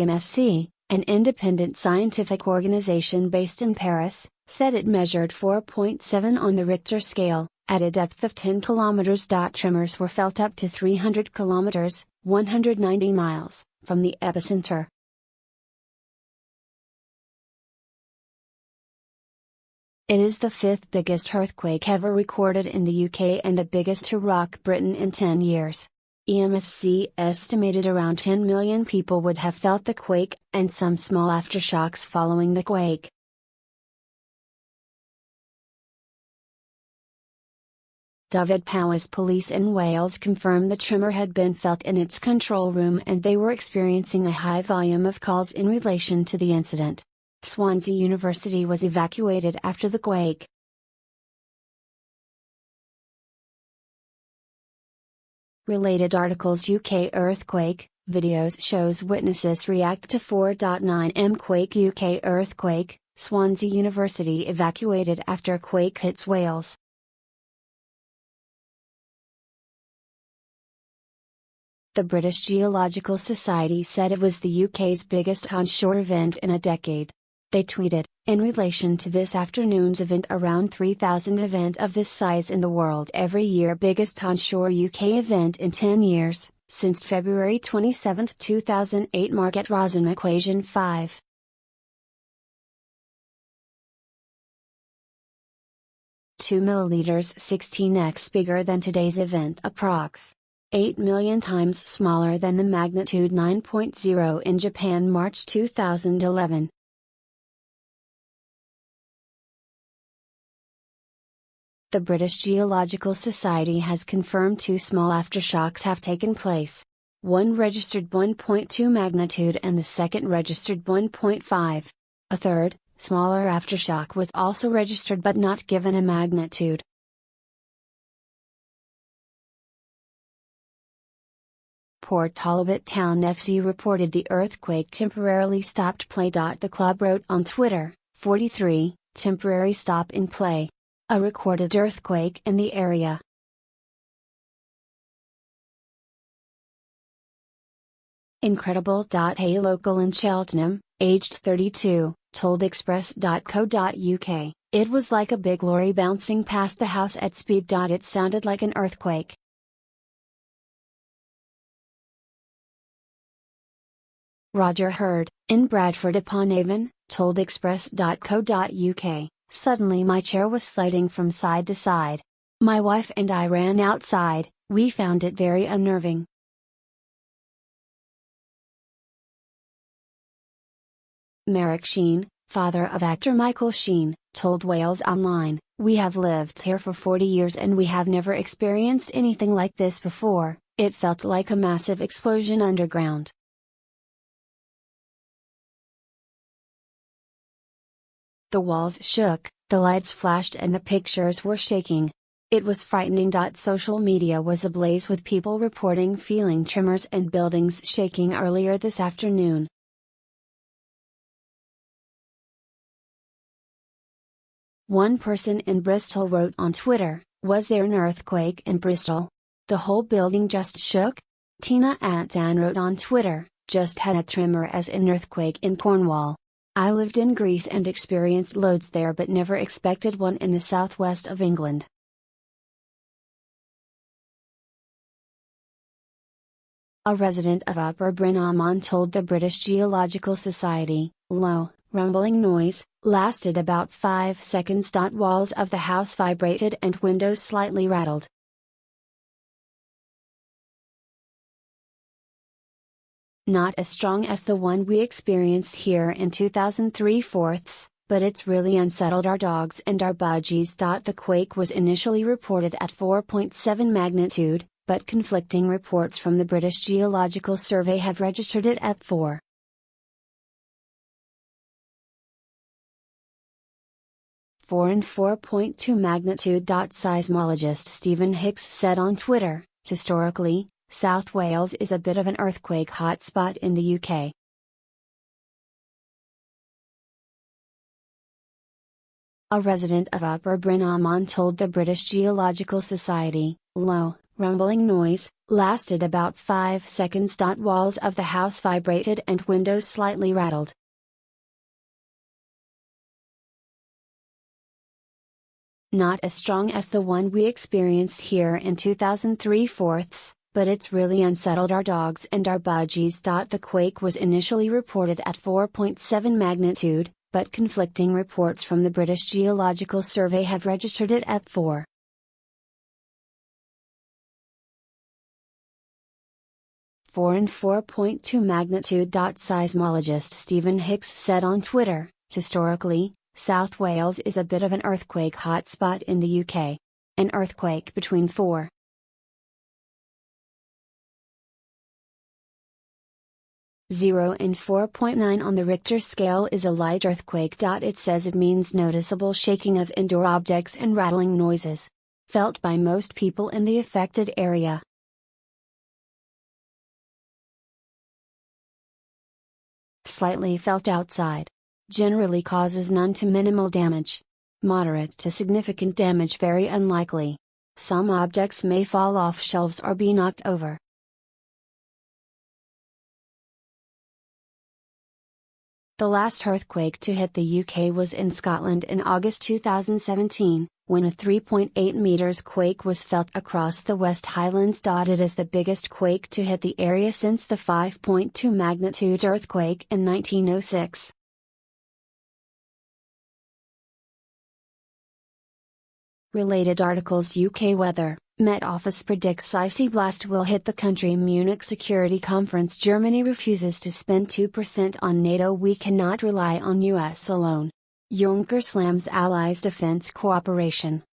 years.EMSC, an independent scientific organization based in Paris, said it measured 4.7 on the Richter scale, at a depth of 10 kilometers. Tremors were felt up to 300 kilometers, 190 miles, from the epicenter. It is the fifth biggest earthquake ever recorded in the UK and the biggest to rock Britain in 10 years. EMSC estimated around 10 million people would have felt the quake, and some small aftershocks following the quake. Dyfed-Powys police in Wales confirmed the tremor had been felt in its control room and they were experiencing a high volume of calls in relation to the incident. Swansea University was evacuated after the quake. Related articles: UK earthquake, videos shows witnesses react to 4.9 quake. UK earthquake, Swansea University evacuated after quake hits Wales. The British Geological Society said it was the UK's biggest onshore event in a decade. They tweeted, in relation to this afternoon's event, around 3,000 event of this size in the world every year, biggest onshore UK event in 10 years, since February 27, 2008. Market Rasen equation 5. 2 milliliters, 16x bigger than today's eventApprox. 8 million times smaller than the magnitude 9.0 in Japan, March 2011. The British Geological Society has confirmed 2 small aftershocks have taken place. One registered 1.2 magnitude and the second registered 1.5. A third, smaller aftershock was also registered but not given a magnitude. Port Talbot Town FC reported the earthquake temporarily stopped play. The club wrote on Twitter, 43, temporary stop in play. A recorded earthquake in the area. Incredible. A local in Cheltenham, aged 32, told express.co.uk, it was like a big lorry bouncing past the house at speed. It sounded like an earthquake. Roger Hurd, in Bradford-upon-Avon, told express.co.uk, suddenly my chair was sliding from side to side. My wife and I ran outside, we found it very unnerving. Merrick Sheen, father of actor Michael Sheen, told Wales Online, we have lived here for 40 years and we have never experienced anything like this before. It felt like a massive explosion underground. The walls shook, the lights flashed and the pictures were shaking. It was frightening. Social media was ablaze with people reporting feeling tremors and buildings shaking earlier this afternoon. One person in Bristol wrote on Twitter, was there an earthquake in Bristol? The whole building just shook? Tina Atan wrote on Twitter, just had a tremor as an earthquake in Cornwall. I lived in Greece and experienced loads there but never expected one in the southwest of England. A resident of Upper Bryn told the British Geological Society, low, rumbling noise, lasted about 5 seconds. Walls of the house vibrated and windows slightly rattled. Not as strong as the one we experienced here in 2003/4, but it's really unsettled our dogs and our budgies. The quake was initially reported at 4.7 magnitude, but conflicting reports from the British Geological Survey have registered it at 4. And 4.2 magnitude. Seismologist Stephen Hicks said on Twitter, historically, South Wales is a bit of an earthquake hotspot in the UK. A resident of Upper Bryn told the British Geological Society, low, rumbling noise, lasted about 5 seconds. Walls of the house vibrated and windows slightly rattled. Not as strong as the one we experienced here in 2003/4, but it's really unsettled our dogs and our budgies. The quake was initially reported at 4.7 magnitude, but conflicting reports from the British Geological Survey have registered it at 4. And 4.2 magnitude. Seismologist Stephen Hicks said on Twitter, "Historically, South Wales is a bit of an earthquake hotspot in the UK. An earthquake between 4. and 4.9 on the Richter scale is a light earthquake. It says it means noticeable shaking of indoor objects and rattling noises. Felt by most people in the affected area. Slightly felt outside. Generally causes none to minimal damage. Moderate to significant damage very unlikely. Some objects may fall off shelves or be knocked over." The last earthquake to hit the UK was in Scotland in August 2017, when a 3.8 meters quake was felt across the West Highlands. It is the biggest quake to hit the area since the 5.2 magnitude earthquake in 1906. Related articles: UK weather. Met Office predicts icy blast will hit the country. Munich Security Conference. Germany refuses to spend 2% on NATO. We cannot rely on US alone. Juncker slams allies' defense cooperation.